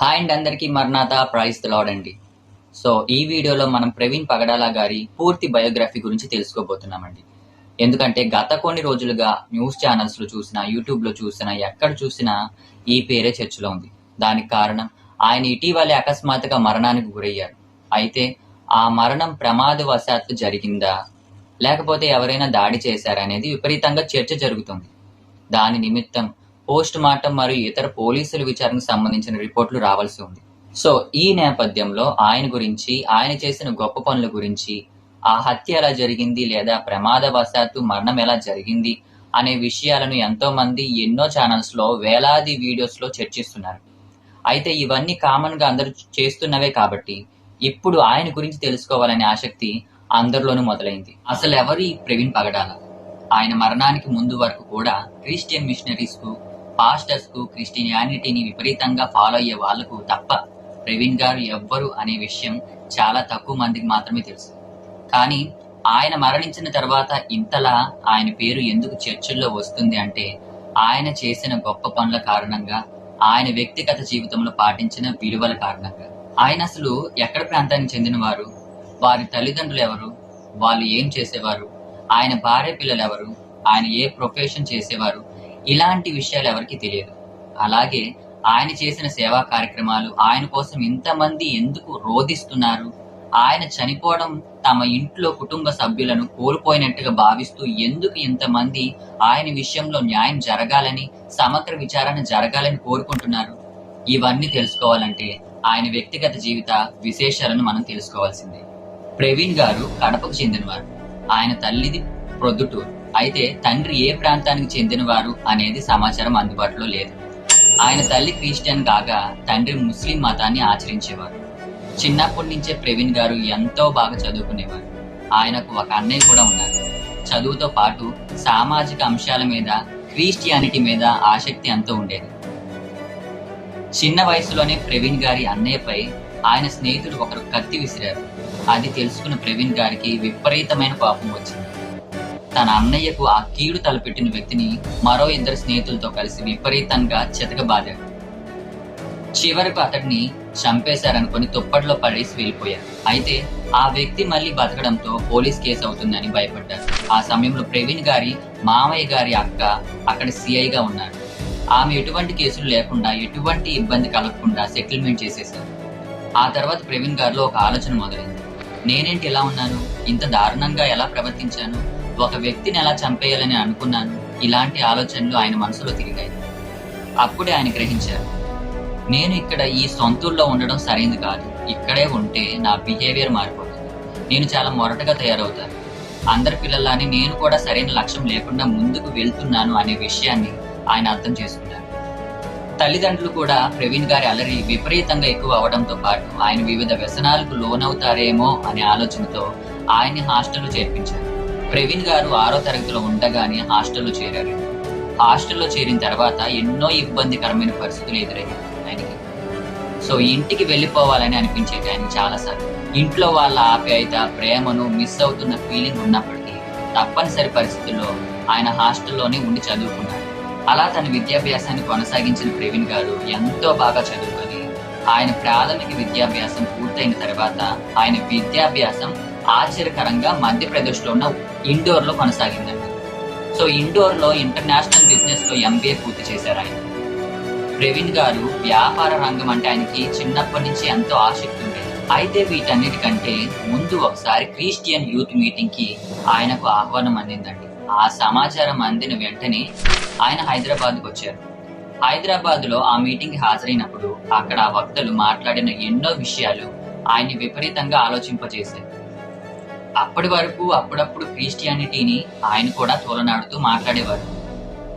Hi and అందరికీ మర్నాథ praise the lord అండి. So ఈ వీడియోలో మనం ప్రవీణ్ పగడాల గారి పూర్తి బయోగ్రఫీ గురించి తెలుసుకోబోతున్నామండి. ఎందుకంటే గత కొన్ని రోజులుగా న్యూస్ ఛానల్స్లో చూసినా, యూట్యూబ్లో చూసినా, ఎక్కడ చూసినా ఈ పేరే చర్చలో ఉంది. దానికి కారణం ఆయన ఇటీవలే అకస్మాత్తుగా మరణానికి గురయ్యారు. అయితే ఆ మరణం ప్రమాదవశాత్తు జరిగిందా, లేకపోతే ఎవరైనా దాడి చేశారా అనేది విపరీతంగా చర్చ జరుగుతుంది. దాని నిమిత్తం పోస్ట్ మార్టం మరియు ఇతర పోలీసుల విచారణకు సంబంధించిన రిపోర్టులు రావాల్సి ఉంది. సో ఈ నేపథ్యంలో ఆయన గురించి, ఆయన చేసిన గొప్ప పనుల గురించి, ఆ హత్య ఎలా జరిగింది లేదా ప్రమాదవశాత్తు మరణం ఎలా జరిగింది అనే విషయాలను ఎంతో మంది ఎన్నో ఛానల్స్లో వేలాది వీడియోస్లో చర్చిస్తున్నారు. అయితే ఇవన్నీ కామన్గా అందరూ చేస్తున్నవే కాబట్టి ఇప్పుడు ఆయన గురించి తెలుసుకోవాలనే ఆసక్తి అందరిలోనూ మొదలైంది. అసలు ఎవరు ఈ ప్రవీణ్ పగడాల? ఆయన మరణానికి ముందు వరకు కూడా క్రిస్టియన్ మిషనరీస్ కు, పాస్టర్స్ కు, క్రిస్టియానిటీని విపరీతంగా ఫాలో అయ్యే వాళ్లకు తప్ప ప్రవీణ్ గారు ఎవ్వరు అనే విషయం చాలా తక్కువ మందికి మాత్రమే తెలుసు. కానీ ఆయన మరణించిన తర్వాత ఇంతలా ఆయన పేరు ఎందుకు చర్చల్లో వస్తుంది అంటే ఆయన చేసిన గొప్ప పనుల కారణంగా, ఆయన వ్యక్తిగత జీవితంలో పాటించిన విలువల కారణంగా. ఆయన అసలు ఎక్కడ ప్రాంతానికి చెందినవారు, వారి తల్లిదండ్రులు ఎవరు, వాళ్ళు ఏం చేసేవారు, ఆయన భార్య పిల్లలు ఎవరు, ఆయన ఏ ప్రొఫెషన్ చేసేవారు, ఇలాంటి విషయాలు ఎవరికి తెలియదు. అలాగే ఆయన చేసిన సేవా కార్యక్రమాలు, ఆయన కోసం ఇంతమంది ఎందుకు రోధిస్తున్నారు, ఆయన చనిపోవడం తమ ఇంట్లో కుటుంబ సభ్యులను కోల్పోయినట్టుగా భావిస్తూ ఎందుకు ఇంతమంది ఆయన విషయంలో న్యాయం జరగాలని, సమగ్ర విచారణ జరగాలని కోరుకుంటున్నారు, ఇవన్నీ తెలుసుకోవాలంటే ఆయన వ్యక్తిగత జీవిత విశేషాలను మనం తెలుసుకోవాల్సిందే. ప్రవీణ్ గారు కడపకు చెందినవారు. ఆయన తల్లిది ప్రొద్దుటూరు. అయితే తండ్రి ఏ ప్రాంతానికి చెందినవారు అనేది సమాచారం అందుబాటులో లేదు. ఆయన తల్లి క్రిస్టియన్ కాగా తండ్రి ముస్లిం మతాన్ని ఆచరించేవారు. చిన్నప్పటి నుంచే ప్రవీణ్ గారు ఎంతో బాగా చదువుకునేవారు. ఆయనకు ఒక అన్నయ్య కూడా ఉన్నారు. చదువుతో పాటు సామాజిక అంశాల మీద, క్రిస్టియానిటీ మీద ఆసక్తి ఎంతో ఉండేది. చిన్న వయసులోనే ప్రవీణ్ గారి అన్నయ్యపై ఆయన స్నేహితుడు ఒకరు కత్తి విసిరారు. అది తెలుసుకున్న ప్రవీణ్ గారికి విపరీతమైన కోపం వచ్చింది. తన అన్నయ్యకు ఆ కీడు తలపెట్టిన వ్యక్తిని మరో ఇద్దరు స్నేహితులతో కలిసి విపరీతంగా చితకబాదారు. చివరకు అతడిని చంపేశారనుకొని తుప్పట్లో పడేసి వెళ్ళిపోయారు. అయితే ఆ వ్యక్తి మళ్ళీ బతకడంతో పోలీస్ కేసు అవుతుందని భయపడ్డారు. ఆ సమయంలో ప్రవీణ్ గారి మామయ్య గారి అక్క అక్కడ సిఐగా ఉన్నారు. ఆమె ఎటువంటి కేసులు లేకుండా, ఎటువంటి ఇబ్బంది కలగకుండా సెటిల్మెంట్ చేసేశారు. ఆ తర్వాత ప్రవీణ్ గారిలో ఒక ఆలోచన మొదలైంది. నేనేంటి ఇలా ఉన్నాను, ఇంత దారుణంగా ఎలా ప్రవర్తించాను, ఒక వ్యక్తిని ఎలా చంపేయాలని అనుకున్నాను, ఇలాంటి ఆలోచనలు ఆయన మనసులో తిరిగాయి. అప్పుడే ఆయన గ్రహించారు, నేను ఇక్కడ ఈ సొంతూరులో ఉండడం సరైనది కాదు. ఇక్కడే ఉంటే నా బిహేవియర్ మారిపోతుంది. నేను చాలా మొరటగా తయారవుతాను. అందరి పిల్లల్లానే నేను కూడా సరైన లక్ష్యం లేకుండా ముందుకు వెళ్తున్నాను అనే విషయాన్ని ఆయన అర్థం చేసుకున్నారు. తల్లిదండ్రులు కూడా ప్రవీణ్ గారి అల్లరి విపరీతంగా ఎక్కువ అవడంతో పాటు ఆయన వివిధ వ్యసనాలకు లోనవుతారేమో అనే ఆలోచనతో ఆయన్ని హాస్టల్లో చేర్పించారు. ప్రవీణ్ గారు 6వ తరగతిలో ఉండగానే హాస్టల్లో చేరారు. హాస్టల్లో చేరిన తర్వాత ఎన్నో ఇబ్బందికరమైన పరిస్థితులు ఎదురయ్యాయి ఆయనకి. సో ఇంటికి వెళ్ళిపోవాలని అనిపించేది ఆయన చాలాసార్లు. ఇంట్లో వాళ్ళ ఆప్యాయత, ప్రేమను మిస్ అవుతున్న ఫీలింగ్ ఉన్నప్పటికీ తప్పనిసరి పరిస్థితుల్లో ఆయన హాస్టల్లోనే ఉండి చదువుకున్నారు. అలా తన విద్యాభ్యాసాన్ని కొనసాగించిన ప్రవీణ్ గారు ఎంతో బాగా చదువుకొని ఆయన ప్రాథమిక విద్యాభ్యాసం పూర్తయిన తర్వాత ఆయన విద్యాభ్యాసం ఆశ్చర్యకరంగా మధ్యప్రదేశ్లో ఉన్న ఇండోర్లో కొనసాగిందండి. సో ఇండోర్లో ఇంటర్నేషనల్ బిజినెస్లో MBA పూర్తి చేశారు ఆయన. ప్రవీణ్ గారు వ్యాపార రంగం అంటే ఆయనకి చిన్నప్పటి నుంచి ఎంతో ఆసక్తి ఉండేది. అయితే వీటన్నిటికంటే ముందు ఒకసారి క్రిస్టియన్ యూత్ మీటింగ్కి ఆయనకు ఆహ్వానం అందిందండి. ఆ సమాచారం అందిన వెంటనే ఆయన హైదరాబాద్కు వచ్చారు. హైదరాబాద్లో ఆ మీటింగ్కి హాజరైనప్పుడు అక్కడ ఆ వక్తలు మాట్లాడిన ఎన్నో విషయాలు ఆయన్ని విపరీతంగా ఆలోచింపజేశాయి. అప్పటి వరకు అప్పుడప్పుడు క్రిస్టియానిటీని ఆయన కూడా తోలనాడుతూ మాట్లాడేవారు.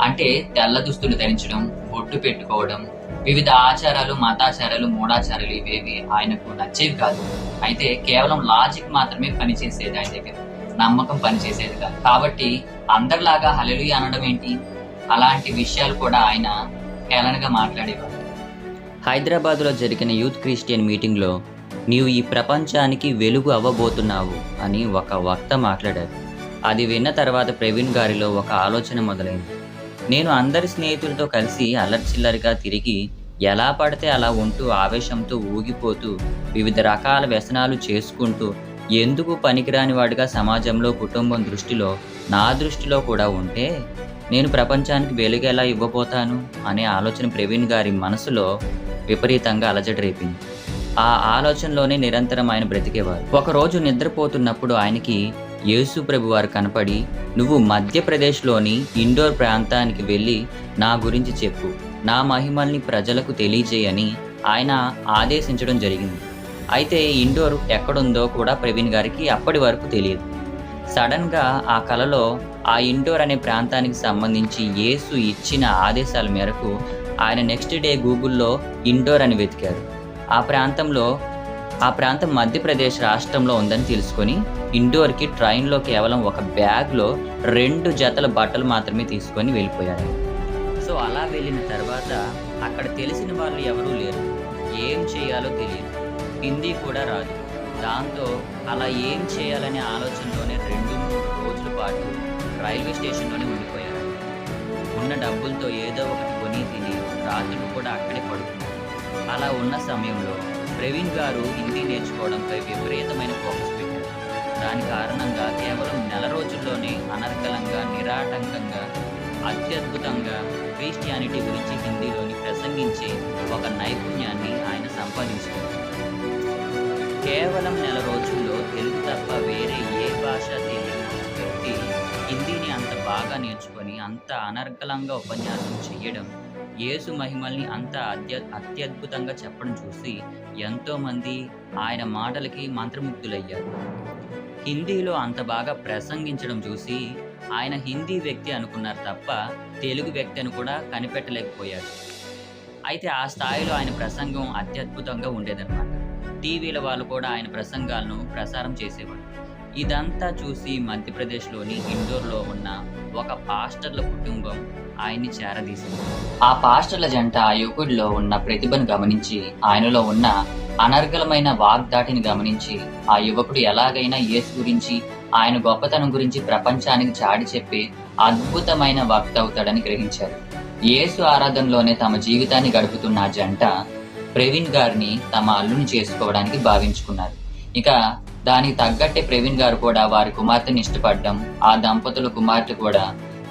అంటే తెల్ల దుస్తులు ధరించడం, బొట్టు పెట్టుకోవడం, వివిధ ఆచారాలు, మతాచారాలు, మూఢాచారాలు ఇవేవి ఆయనకు నచ్చేవి కాదు. అయితే కేవలం లాజిక్ మాత్రమే పనిచేసేది ఆయన దగ్గర, నమ్మకం పనిచేసేది కాదు. కాబట్టి అందరిలాగా హల్లెలూయా అనడం ఏంటి, అలాంటి విషయాలు కూడా ఆయన హేళనగా మాట్లాడేవారు. హైదరాబాద్లో జరిగిన యూత్ క్రిస్టియన్ మీటింగ్లో నీవు ఈ ప్రపంచానికి వెలుగు అవ్వబోతున్నావు అని ఒక వక్త మాట్లాడారు. అది విన్న తర్వాత ప్రవీణ్ గారిలో ఒక ఆలోచన మొదలైంది. నేను అందరి స్నేహితులతో కలిసి అల్లరిచిల్లరిగా తిరిగి ఎలా పడితే అలా ఉంటూ ఆవేశంతో ఊగిపోతూ వివిధ రకాల వ్యసనాలు చేసుకుంటూ ఎందుకు పనికిరాని వాడిగా సమాజంలో కుటుంబం దృష్టిలో నా దృష్టిలో కూడా ఉంటే నేను ప్రపంచానికి వెలుగు ఎలా ఇవ్వబోతాను అనే ఆలోచన ప్రవీణ్ గారి మనసులో విపరీతంగా అలజడి రేపింది. ఆ ఆలోచనలోనే నిరంతరం ఆయన బ్రతికేవారు. ఒకరోజు నిద్రపోతున్నప్పుడు ఆయనకి యేసు ప్రభు వారు కనపడి, నువ్వు మధ్యప్రదేశ్లోని ఇండోర్ ప్రాంతానికి వెళ్ళి నా గురించి చెప్పు, నా మహిమల్ని ప్రజలకు తెలియజేయని ఆయన ఆదేశించడం జరిగింది. అయితే ఇండోర్ ఎక్కడుందో కూడా ప్రవీణ్ గారికి అప్పటి వరకు తెలియదు. సడన్గా ఆ కలలో ఆ ఇండోర్ అనే ప్రాంతానికి సంబంధించి యేసు ఇచ్చిన ఆదేశాల మేరకు ఆయన నెక్స్ట్ డే గూగుల్లో ఇండోర్ అని వెతికారు. ఆ ప్రాంతం మధ్యప్రదేశ్ రాష్ట్రంలో ఉందని తెలుసుకొని ఇండోర్కి ట్రైన్లో కేవలం ఒక బ్యాగ్లో 2 జతల బట్టలు మాత్రమే తీసుకొని వెళ్ళిపోయారు. సో అలా వెళ్ళిన తర్వాత అక్కడ తెలిసిన వాళ్ళు ఎవరూ లేరు, ఏం చేయాలో తెలియదు, హిందీ కూడా రాదు. దాంతో అలా ఏం చేయాలనే ఆలోచనలోనే 2-3 రోజుల పాటు రైల్వే స్టేషన్లోనే ఉండిపోయారు. ఉన్న డబ్బులతో ఏదో ఒకటి కొని తిని రాత్రులు కూడా అక్కడే పడుకున్నారు. అలా ఉన్న సమయంలో ప్రవీణ్ గారు హిందీ నేర్చుకోవడంపై విపరీతమైన ఫోకస్ పెట్టారు. దాని కారణంగా కేవలం 1 రోజుల్లోనే అనర్గళంగా, నిరాటంకంగా, అత్యద్భుతంగా క్రిస్టియానిటీ గురించి హిందీలోని ప్రసంగించే ఒక నైపుణ్యాన్ని ఆయన సంపాదించుకున్నారు. కేవలం 1 రోజుల్లో తెలుగు తప్ప వేరే ఏ భాష తెలియని వ్యక్తి హిందీని అంత బాగా నేర్చుకొని అంత అనర్గళంగా ఉపన్యాసం చేయడం, యేసు మహిమల్ని అంత అత్యద్భుతంగా చెప్పడం చూసి ఎంతోమంది ఆయన మాటలకి మంత్రముగ్ధులయ్యారు. హిందీలో అంత బాగా ప్రసంగించడం చూసి ఆయన హిందీ వ్యక్తి అనుకున్నారు తప్ప తెలుగు వ్యక్తి అని కూడా కనిపెట్టలేకపోయారు. అయితే ఆ స్థాయిలో ఆయన ప్రసంగం అత్యద్భుతంగా ఉండేదన్నమాట. టీవీల వాళ్ళు కూడా ఆయన ప్రసంగాలను ప్రసారం చేసేవారు. ఇదంతా చూసి మధ్యప్రదేశ్లోని ఇండోర్లో ఉన్న ఒక పాస్టర్ల కుటుంబం ఆయన్ని చేరదీసింది. ఆ పాస్టర్ల జంట ఆ యువకుడిలో ఉన్న ప్రతిభను గమనించి, ఆయనలో ఉన్న అనర్గళమైన వాగ్దాటిని గమనించి, ఆ యువకుడు ఎలాగైనా యేసు గురించి, ఆయన గొప్పతనం గురించి ప్రపంచానికి చాటి చెప్పి అద్భుతమైన వక్త అవుతాడని గ్రహించారు. యేసు ఆరాధనలోనే తమ జీవితాన్ని గడుపుతున్న ఆ జంట ప్రవీణ్ గారిని తమ అల్లుని చేసుకోవడానికి భావించుకున్నారు. ఇక దానికి తగ్గట్టే ప్రవీణ్ గారు కూడా వారి కుమార్తెని ఇష్టపడడం, ఆ దంపతుల కుమార్తె కూడా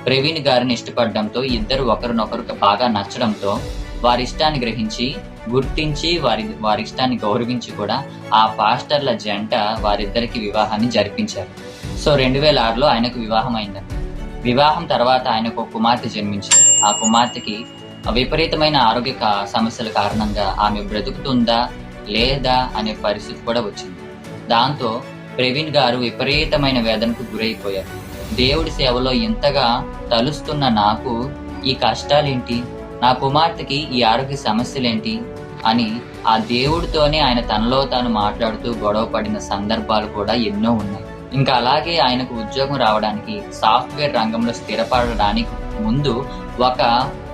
ప్రవీణ్ గారిని ఇష్టపడడంతో ఇద్దరు ఒకరినొకరు బాగా నచ్చడంతో వారి ఇష్టాన్ని గ్రహించి, గుర్తించి, వారి ఇష్టాన్ని గౌరవించి కూడా ఆ పాస్టర్ల జంట వారిద్దరికి వివాహాన్ని జరిపించారు. సో 2006లో ఆయనకు వివాహం అయిందండి. వివాహం తర్వాత ఆయనకు ఒక కుమార్తె జన్మించింది. ఆ కుమార్తెకి విపరీతమైన ఆరోగ్య సమస్యల కారణంగా ఆమె బ్రతుకుతుందా లేదా అనే పరిస్థితి కూడా వచ్చింది. దాంతో ప్రవీణ్ గారు విపరీతమైన వేదనకు గురైపోయారు. దేవుడి సేవలో ఇంతగా తలుస్తున్న నాకు ఈ కష్టాలేంటి, నా కుమార్తెకి ఈ ఆరోగ్య సమస్యలేంటి అని ఆ దేవుడితోనే ఆయన తనలో తాను మాట్లాడుతూ గొడవ పడిన సందర్భాలు కూడా ఎన్నో ఉన్నాయి. ఇంకా అలాగే ఆయనకు ఉద్యోగం రావడానికి, సాఫ్ట్వేర్ రంగంలో స్థిరపడడానికి ముందు ఒక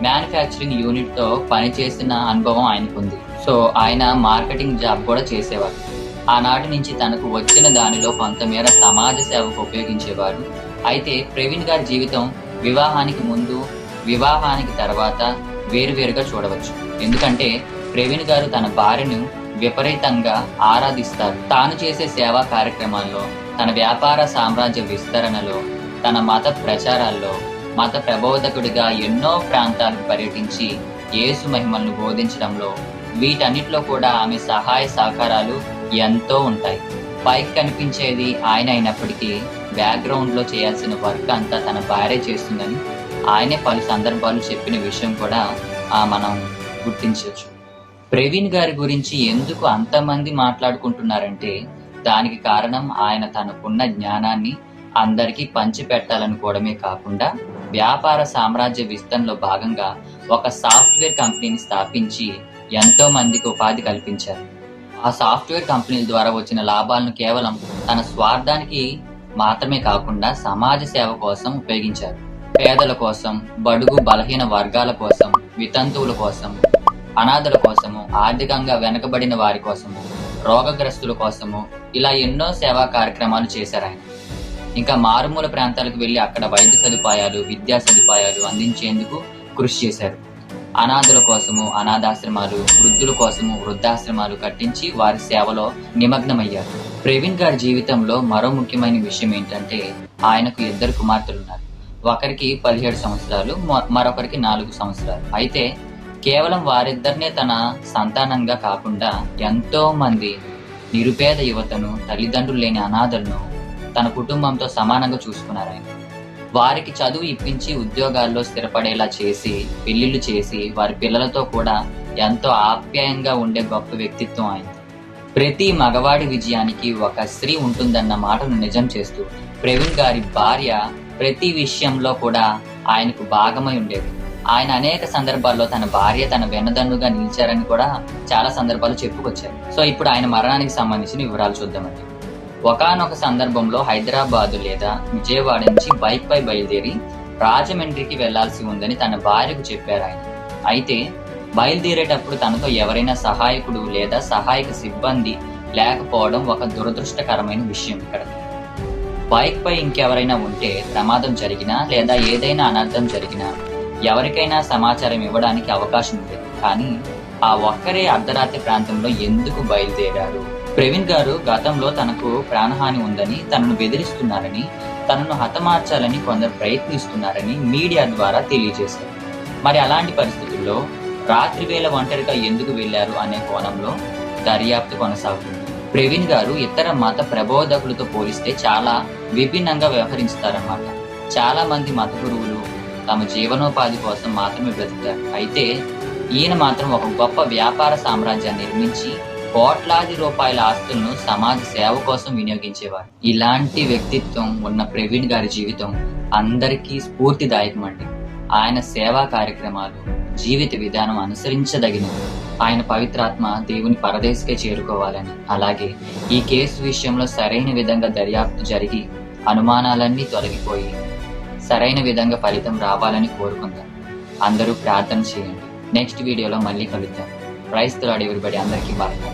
మ్యానుఫ్యాక్చరింగ్ యూనిట్ తో పనిచేసిన అనుభవం ఆయనకుంది. సో ఆయన మార్కెటింగ్ జాబ్ కూడా చేసేవారు. ఆనాటి నుంచి తనకు వచ్చిన దానిలో కొంతమేర సమాజ సేవకు ఉపయోగించేవారు. అయితే ప్రవీణ్ గారి జీవితం వివాహానికి ముందు, వివాహానికి తర్వాత వేరువేరుగా చూడవచ్చు. ఎందుకంటే ప్రవీణ్ గారు తన భార్యను విపరీతంగా ఆరాధిస్తారు. తాను చేసే సేవా కార్యక్రమాల్లో, తన వ్యాపార సామ్రాజ్య విస్తరణలో, తన మత ప్రచారాల్లో మత ప్రబోధకుడిగా ఎన్నో ప్రాంతాలకు పర్యటించి యేసు మహిమలను బోధించడంలో, వీటన్నిటిలో కూడా ఆమె సహాయ సహకారాలు ఎంతో ఉంటాయి. పైకి కనిపించేది ఆయన అయినప్పటికీ బ్యాక్గ్రౌండ్ లో చేయాల్సిన వర్క్ అంతా తన భార్య చేస్తుందని ఆయనే పలు సందర్భాలు చెప్పిన విషయం కూడా మనం గుర్తించవచ్చు. ప్రవీణ్ గారి గురించి ఎందుకు అంతమంది మాట్లాడుకుంటున్నారంటే దానికి కారణం ఆయన తనకున్న జ్ఞానాన్ని అందరికీ పంచిపెట్టాలనుకోవడమే కాకుండా వ్యాపార సామ్రాజ్య విస్తరణలో భాగంగా ఒక సాఫ్ట్వేర్ కంపెనీని స్థాపించి ఎంతో మందికి ఉపాధి కల్పించారు. ఆ సాఫ్ట్వేర్ కంపెనీల ద్వారా వచ్చిన లాభాలను కేవలం తన స్వార్థానికి మాత్రమే కాకుండా సమాజ సేవ కోసం ఉపయోగించారు. పేదల కోసం, బడుగు బలహీన వర్గాల కోసం, వితంతువుల కోసం, అనాథల కోసము, ఆర్థికంగా వెనుకబడిన వారి కోసము, రోగగ్రస్తుల కోసము ఇలా ఎన్నో సేవా కార్యక్రమాలు చేశారు ఆయన. ఇంకా మారుమూల ప్రాంతాలకు వెళ్లి అక్కడ వైద్య సదుపాయాలు, విద్యా సదుపాయాలు అందించేందుకు కృషి చేశారు. అనాథుల కోసము అనాథాశ్రమాలు, వృద్ధుల కోసము వృద్ధాశ్రమాలు కట్టించి వారి సేవలో నిమగ్నమయ్యారు. ప్రవీణ్ గారి జీవితంలో మరో ముఖ్యమైన విషయం ఏంటంటే ఆయనకు 2 కుమార్తెలు ఉన్నారు. ఒకరికి 17 సంవత్సరాలు, మరొకరికి 4 సంవత్సరాలు. అయితే కేవలం వారిద్దరినే తన సంతానంగా కాకుండా ఎంతో మంది నిరుపేద యువతను, తల్లిదండ్రులు లేని అనాథలను తన కుటుంబంతో సమానంగా చూసుకున్నారు ఆయన. వారికి చదువు ఇప్పించి ఉద్యోగాల్లో స్థిరపడేలా చేసి, పెళ్లిళ్లు చేసి, వారి పిల్లలతో కూడా ఎంతో ఆప్యాయంగా ఉండే గొప్ప వ్యక్తిత్వం ఆయన. ప్రతి మగవాడి విజయానికి ఒక స్త్రీ ఉంటుందన్న మాటను నిజం చేస్తూ ప్రవీణ్ గారి భార్య ప్రతి విషయంలో కూడా ఆయనకు భాగమై ఉండేది. ఆయన అనేక సందర్భాల్లో తన భార్య తన వెన్నదన్నుగా నిలిచారని కూడా చాలా సందర్భాలు చెప్పుకొచ్చారు. సో ఇప్పుడు ఆయన మరణానికి సంబంధించిన వివరాలు చూద్దామండి. ఒకానొక సందర్భంలో హైదరాబాద్ లేదా విజయవాడ నుంచి బైక్ పై బయలుదేరి రాజమండ్రికి వెళ్లాల్సి ఉందని తన భార్యకు చెప్పారు ఆయన. అయితే బయలుదేరేటప్పుడు తనతో ఎవరైనా సహాయకుడు లేదా సహాయక సిబ్బంది లేకపోవడం ఒక దురదృష్టకరమైన విషయం. ఇక్కడ బైక్ పై ఇంకెవరైనా ఉంటే ప్రమాదం జరిగినా లేదా ఏదైనా అనర్థం జరిగినా ఎవరికైనా సమాచారం ఇవ్వడానికి అవకాశం ఉండేది. కానీ ఆ ఒక్కరే అర్ధరాత్రి ప్రాంతంలో ఎందుకు బయలుదేరారు? ప్రవీణ్ గారు గతంలో తనకు ప్రాణహాని ఉందని, తనను బెదిరిస్తున్నారని, తనను హతమార్చాలని కొందరు ప్రయత్నిస్తున్నారని మీడియా ద్వారా తెలియజేశారు. మరి అలాంటి పరిస్థితుల్లో రాత్రి వేళ ఒంటరిగా ఎందుకు వెళ్లారు అనే కోణంలో దర్యాప్తు కొనసాగుతుంది. ప్రవీణ్ గారు ఇతర మత ప్రబోధకులతో పోలిస్తే చాలా విభిన్నంగా వ్యవహరిస్తారన్నమాట. చాలా మంది మత గురువులు తమ జీవనోపాధి కోసం మాత్రమే బ్రతుకుతారు. అయితే ఈయన మాత్రం ఒక గొప్ప వ్యాపార సామ్రాజ్యాన్ని నిర్మించి కోట్లాది రూపాయల ఆస్తులను సమాజ సేవ కోసం వినియోగించేవారు. ఇలాంటి వ్యక్తిత్వం ఉన్న ప్రవీణ్ గారి జీవితం అందరికీ స్ఫూర్తిదాయకం అండి. ఆయన సేవా కార్యక్రమాలు, జీవిత విధానం అనుసరించదగినది. ఆయన పవిత్రాత్మ దేవుని పరదేశకే చేరుకోవాలని, అలాగే ఈ కేసు విషయంలో సరైన విధంగా దర్యాప్తు జరిగి అనుమానాలన్నీ తొలగిపోయి సరైన విధంగా ఫలితం రావాలని కోరుకుందాం. అందరూ ప్రార్థన చేయండి. నెక్స్ట్ వీడియోలో మళ్ళీ కలుద్దాం. Praise the lord everybody. అందరికీ బాగా.